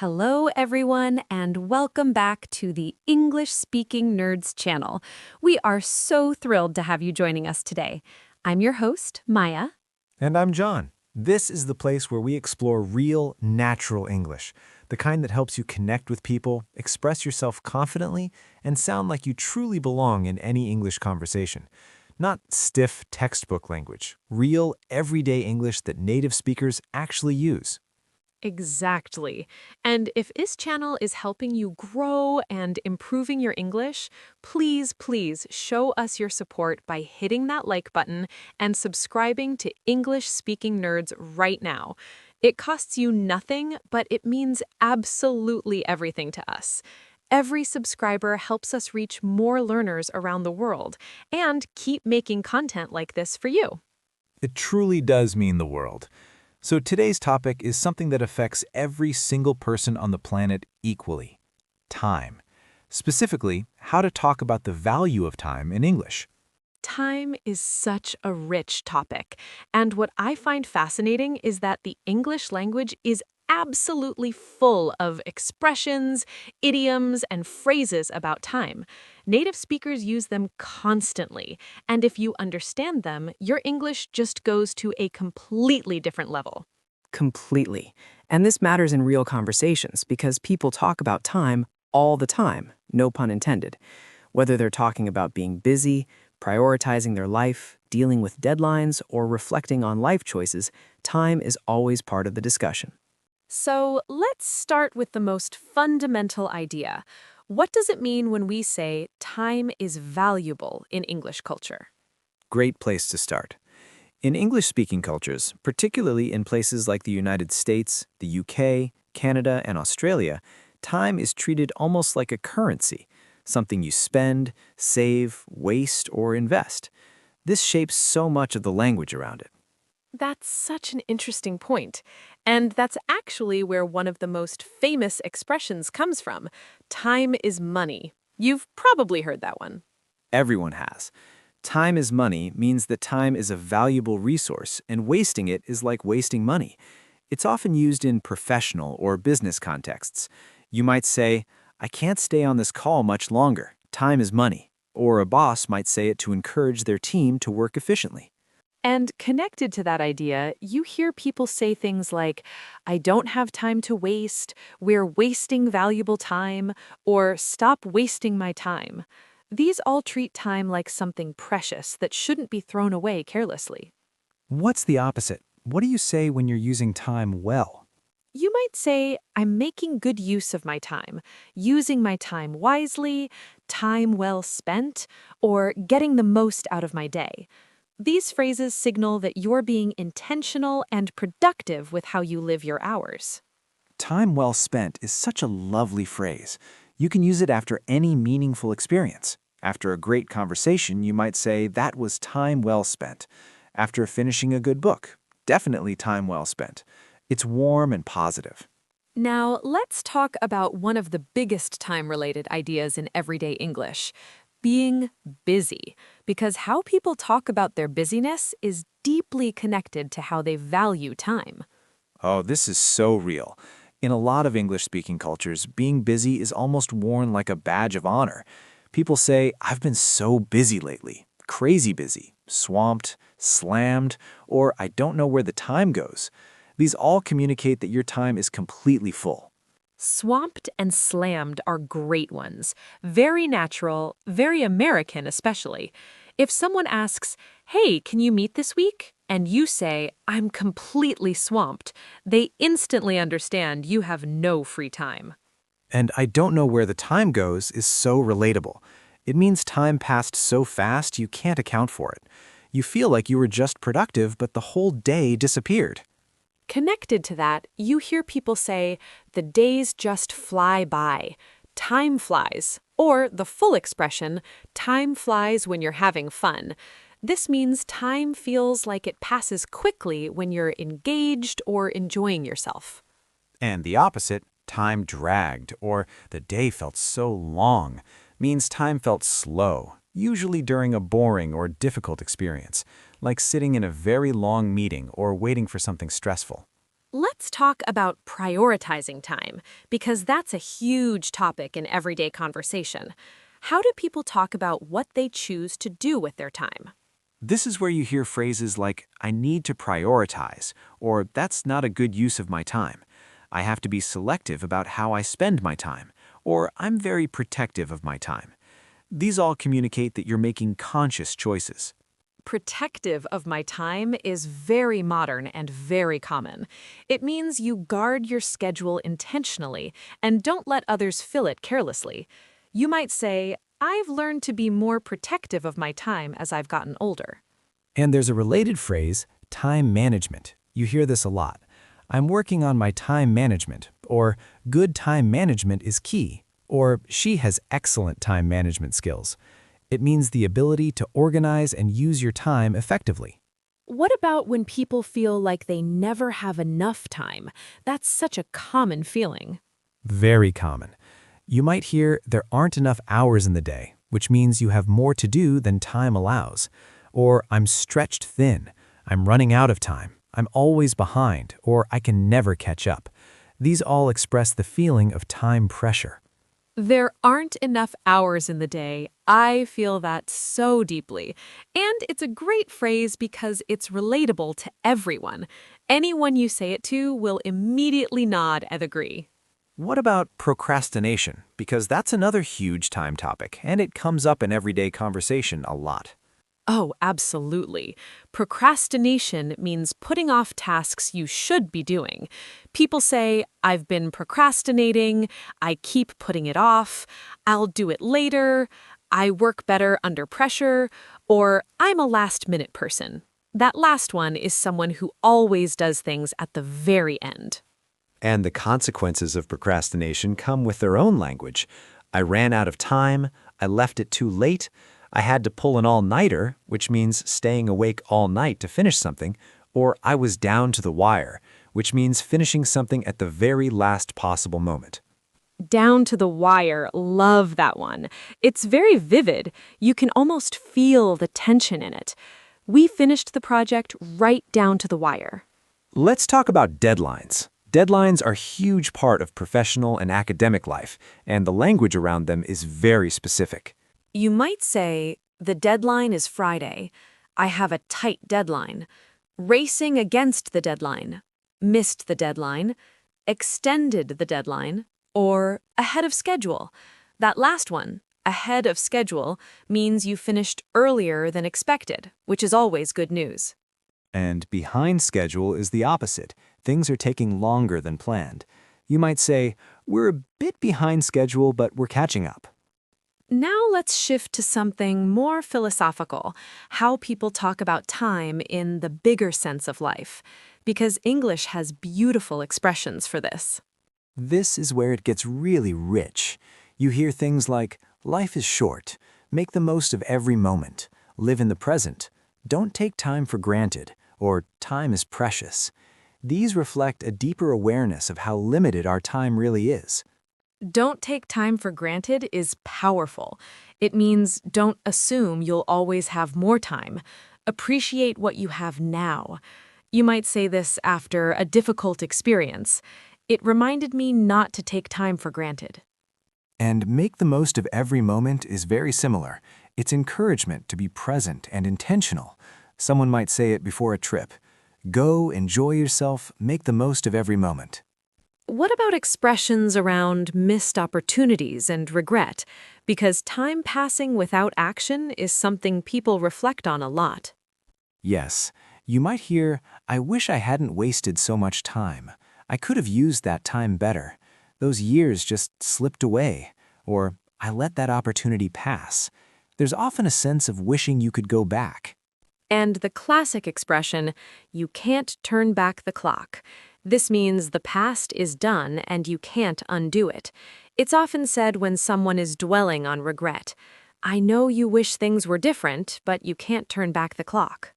Hello, everyone, and welcome back to the English Speaking Nerds channel. We are so thrilled to have you joining us today. I'm your host, Maya. And I'm John. This is the place where we explore real, natural English, the kind that helps you connect with people, express yourself confidently, and sound like you truly belong in any English conversation. Not stiff textbook language, real, everyday English that native speakers actually use. Exactly. And if this channel is helping you grow and improving your English, please show us your support by hitting that like button and subscribing to English Speaking Nerds right now. It costs you nothing, but it means absolutely everything to us. Every subscriber helps us reach more learners around the world and keep making content like this for you. It truly does mean the world. So today's topic is something that affects every single person on the planet equally: time. Specifically, how to talk about the value of time in English. Time is such a rich topic, and what I find fascinating is that the English language is absolutely full of expressions, idioms, and phrases about time. Native speakers use them constantly, and if you understand them, your English just goes to a completely different level. Completely. And this matters in real conversations because people talk about time all the time, no pun intended. Whether they're talking about being busy, prioritizing their life, dealing with deadlines, or reflecting on life choices, time is always part of the discussion. So let's start with the most fundamental idea. What does it mean when we say time is valuable in English culture? Great place to start. In English-speaking cultures, particularly in places like the United States, the UK, Canada, and Australia, time is treated almost like a currency, something you spend, save, waste, or invest. This shapes so much of the language around it. That's such an interesting point. And that's actually where one of the most famous expressions comes from. Time is money. You've probably heard that one. Everyone has. Time is money means that time is a valuable resource, and wasting it is like wasting money. It's often used in professional or business contexts. You might say, "I can't stay on this call much longer. Time is money." Or a boss might say it to encourage their team to work efficiently. And connected to that idea, you hear people say things like, I don't have time to waste, we're wasting valuable time, or stop wasting my time. These all treat time like something precious that shouldn't be thrown away carelessly. What's the opposite? What do you say when you're using time well? You might say, I'm making good use of my time, using my time wisely, time well spent, or getting the most out of my day. These phrases signal that you're being intentional and productive with how you live your hours. Time well spent is such a lovely phrase. You can use it after any meaningful experience. After a great conversation, you might say, "That was time well spent." After finishing a good book, definitely time well spent. It's warm and positive. Now, let's talk about one of the biggest time-related ideas in everyday English, being busy, because how people talk about their busyness is deeply connected to how they value time. Oh, this is so real. In a lot of English-speaking cultures, being busy is almost worn like a badge of honor. People say, "I've been so busy lately." Crazy busy, swamped, slammed, or "I don't know where the time goes." These all communicate that your time is completely full. Swamped and slammed are great ones. Very natural, very American especially. If someone asks, hey, can you meet this week? And you say, I'm completely swamped, they instantly understand you have no free time. And "I don't know where the time goes" is so relatable. It means time passed so fast you can't account for it. You feel like you were just productive, but the whole day disappeared. Connected to that, you hear people say, the days just fly by, time flies, or the full expression, time flies when you're having fun. This means time feels like it passes quickly when you're engaged or enjoying yourself. And the opposite, time dragged, or "the day felt so long," means time felt slow, usually during a boring or difficult experience, like sitting in a very long meeting or waiting for something stressful. Let's talk about prioritizing time, because that's a huge topic in everyday conversation. How do people talk about what they choose to do with their time? This is where you hear phrases like, I need to prioritize, or that's not a good use of my time. I have to be selective about how I spend my time, or I'm very protective of my time. These all communicate that you're making conscious choices. Protective of my time is very modern and very common. It means you guard your schedule intentionally and don't let others fill it carelessly. You might say, I've learned to be more protective of my time as I've gotten older. And there's a related phrase, time management. You hear this a lot. I'm working on my time management, or good time management is key, or she has excellent time management skills. It means the ability to organize and use your time effectively. What about when people feel like they never have enough time? That's such a common feeling. Very common. You might hear there aren't enough hours in the day, which means you have more to do than time allows. Or I'm stretched thin, I'm running out of time, I'm always behind, or I can never catch up. These all express the feeling of time pressure. There aren't enough hours in the day. I feel that so deeply. And it's a great phrase because it's relatable to everyone. Anyone you say it to will immediately nod and agree. What about procrastination? Because that's another huge time topic, and it comes up in everyday conversation a lot. Oh, absolutely. Procrastination means putting off tasks you should be doing. People say, I've been procrastinating, I keep putting it off, I'll do it later, I work better under pressure, or I'm a last-minute person. That last one is someone who always does things at the very end. And the consequences of procrastination come with their own language. I ran out of time, I left it too late, I had to pull an all-nighter, which means staying awake all night to finish something, or I was down to the wire, which means finishing something at the very last possible moment. Down to the wire, love that one. It's very vivid. You can almost feel the tension in it. We finished the project right down to the wire. Let's talk about deadlines. Deadlines are a huge part of professional and academic life, and the language around them is very specific. You might say, the deadline is Friday. I have a tight deadline. Racing against the deadline. Missed the deadline. Extended the deadline. Or ahead of schedule. That last one, ahead of schedule, means you finished earlier than expected, which is always good news. And behind schedule is the opposite. Things are taking longer than planned. You might say, we're a bit behind schedule, but we're catching up. Now let's shift to something more philosophical, how people talk about time in the bigger sense of life, because English has beautiful expressions for this. This is where it gets really rich. You hear things like, life is short, make the most of every moment, live in the present, don't take time for granted, or time is precious. These reflect a deeper awareness of how limited our time really is. Don't take time for granted is powerful. It means don't assume you'll always have more time. Appreciate what you have now. You might say this after a difficult experience. It reminded me not to take time for granted. And make the most of every moment is very similar. It's encouragement to be present and intentional. Someone might say it before a trip. Go, enjoy yourself, make the most of every moment. What about expressions around missed opportunities and regret? Because time passing without action is something people reflect on a lot. Yes, you might hear, I wish I hadn't wasted so much time. I could have used that time better. Those years just slipped away. Or, I let that opportunity pass. There's often a sense of wishing you could go back. And the classic expression, you can't turn back the clock. This means the past is done and you can't undo it. It's often said when someone is dwelling on regret. I know you wish things were different, but you can't turn back the clock.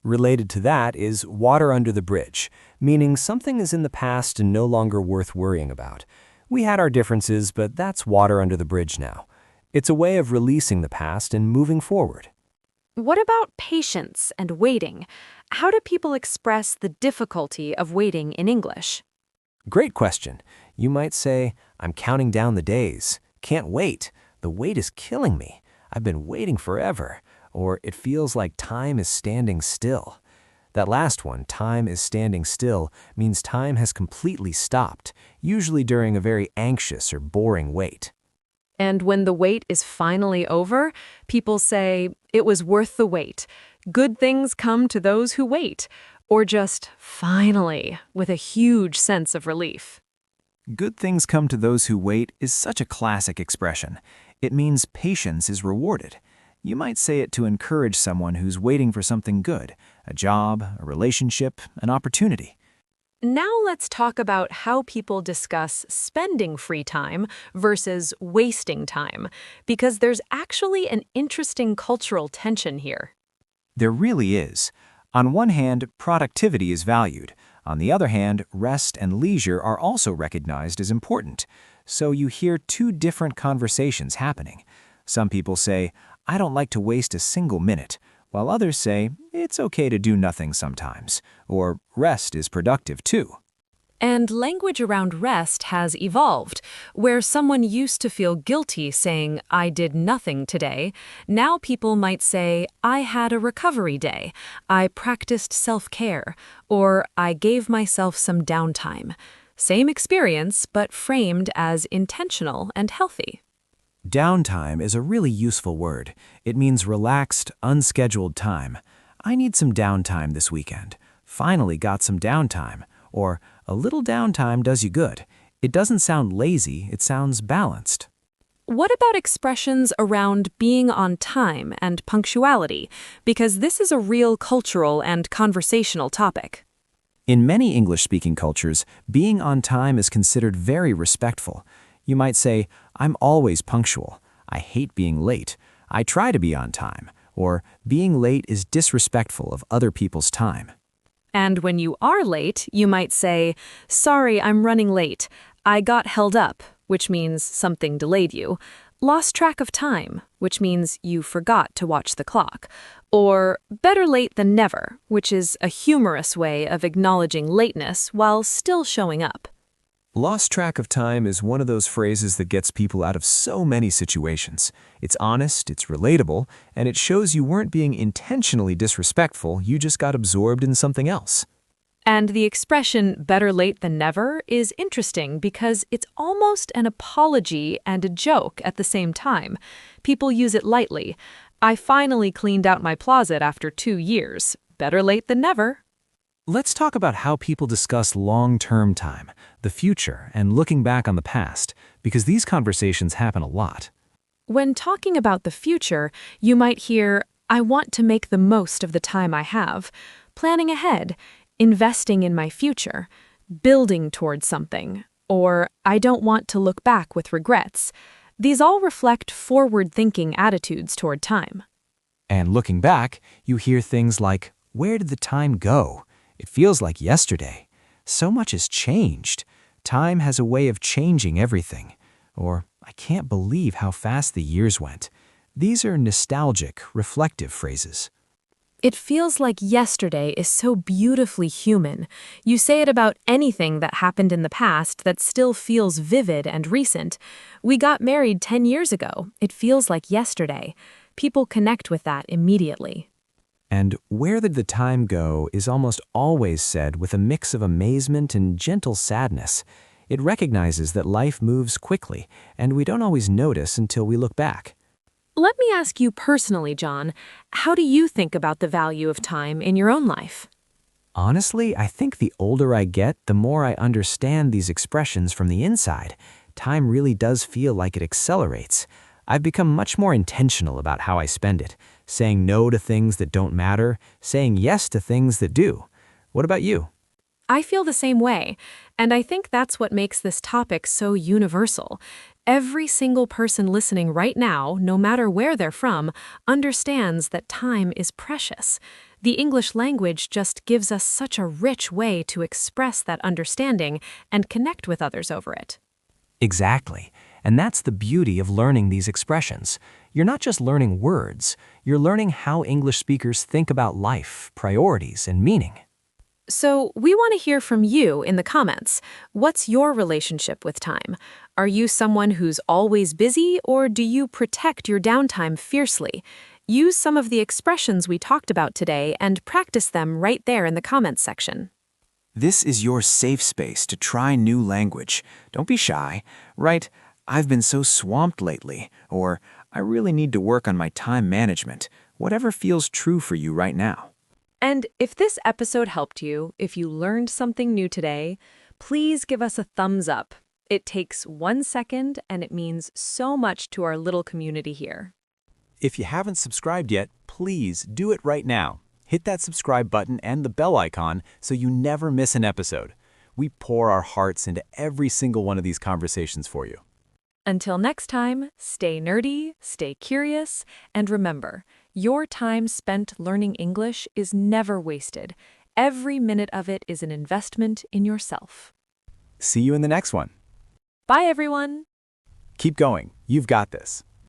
Related to that is water under the bridge, meaning something is in the past and no longer worth worrying about. We had our differences, but that's water under the bridge now. It's a way of releasing the past and moving forward. What about patience and waiting? How do people express the difficulty of waiting in English? Great question. You might say, I'm counting down the days. Can't wait. The wait is killing me. I've been waiting forever. Or it feels like time is standing still. That last one, time is standing still, means time has completely stopped, usually during a very anxious or boring wait. And when the wait is finally over, people say, it was worth the wait. Good things come to those who wait. Or just, finally, with a huge sense of relief. Good things come to those who wait is such a classic expression. It means patience is rewarded. You might say it to encourage someone who's waiting for something good, a job, a relationship, an opportunity. Now let's talk about how people discuss spending free time versus wasting time, because there's actually an interesting cultural tension here. There really is. On one hand, productivity is valued. On the other hand, rest and leisure are also recognized as important. So you hear two different conversations happening. Some people say, I don't like to waste a single minute, while others say, it's okay to do nothing sometimes, or rest is productive too. And language around rest has evolved, where someone used to feel guilty saying, I did nothing today. Now people might say, I had a recovery day, I practiced self-care, or I gave myself some downtime. Same experience, but framed as intentional and healthy. Downtime is a really useful word. It means relaxed, unscheduled time. I need some downtime this weekend. Finally got some downtime. Or, a little downtime does you good. It doesn't sound lazy, it sounds balanced. What about expressions around being on time and punctuality? Because this is a real cultural and conversational topic. In many English-speaking cultures, being on time is considered very respectful. You might say, I'm always punctual. I hate being late. I try to be on time. Or, being late is disrespectful of other people's time. And when you are late, you might say, sorry, I'm running late. I got held up, which means something delayed you. Lost track of time, which means you forgot to watch the clock. Or better late than never, which is a humorous way of acknowledging lateness while still showing up. Lost track of time is one of those phrases that gets people out of so many situations. It's honest, it's relatable, and it shows you weren't being intentionally disrespectful, you just got absorbed in something else. And the expression better late than never is interesting because it's almost an apology and a joke at the same time. People use it lightly. I finally cleaned out my closet after 2 years. Better late than never. Let's talk about how people discuss long-term time, the future, and looking back on the past, because these conversations happen a lot. When talking about the future, you might hear, I want to make the most of the time I have, planning ahead, investing in my future, building towards something, or I don't want to look back with regrets. These all reflect forward-thinking attitudes toward time. And looking back, you hear things like, where did the time go? It feels like yesterday. So much has changed. Time has a way of changing everything. Or, I can't believe how fast the years went. These are nostalgic, reflective phrases. It feels like yesterday is so beautifully human. You say it about anything that happened in the past that still feels vivid and recent. We got married 10 years ago. It feels like yesterday. People connect with that immediately. And where did the time go is almost always said with a mix of amazement and gentle sadness. It recognizes that life moves quickly, and we don't always notice until we look back. Let me ask you personally, John, how do you think about the value of time in your own life? Honestly, I think the older I get, the more I understand these expressions from the inside. Time really does feel like it accelerates. I've become much more intentional about how I spend it, saying no to things that don't matter, saying yes to things that do. What about you? I feel the same way, and I think that's what makes this topic so universal. Every single person listening right now, no matter where they're from, understands that time is precious. The English language just gives us such a rich way to express that understanding and connect with others over it. Exactly. And that's the beauty of learning these expressions. You're not just learning words, you're learning how English speakers think about life, priorities, and meaning. So, we want to hear from you in the comments. What's your relationship with time? Are you someone who's always busy, or do you protect your downtime fiercely? Use some of the expressions we talked about today and practice them right there in the comments section. This is your safe space to try new language. Don't be shy. Write, "I've been so swamped lately," or "I really need to work on my time management." Whatever feels true for you right now. And if this episode helped you, if you learned something new today, please give us a thumbs up. It takes 1 second and it means so much to our little community here. If you haven't subscribed yet, please do it right now. Hit that subscribe button and the bell icon so you never miss an episode. We pour our hearts into every single one of these conversations for you. Until next time, stay nerdy, stay curious, and remember, your time spent learning English is never wasted. Every minute of it is an investment in yourself. See you in the next one. Bye, everyone! Keep going. You've got this.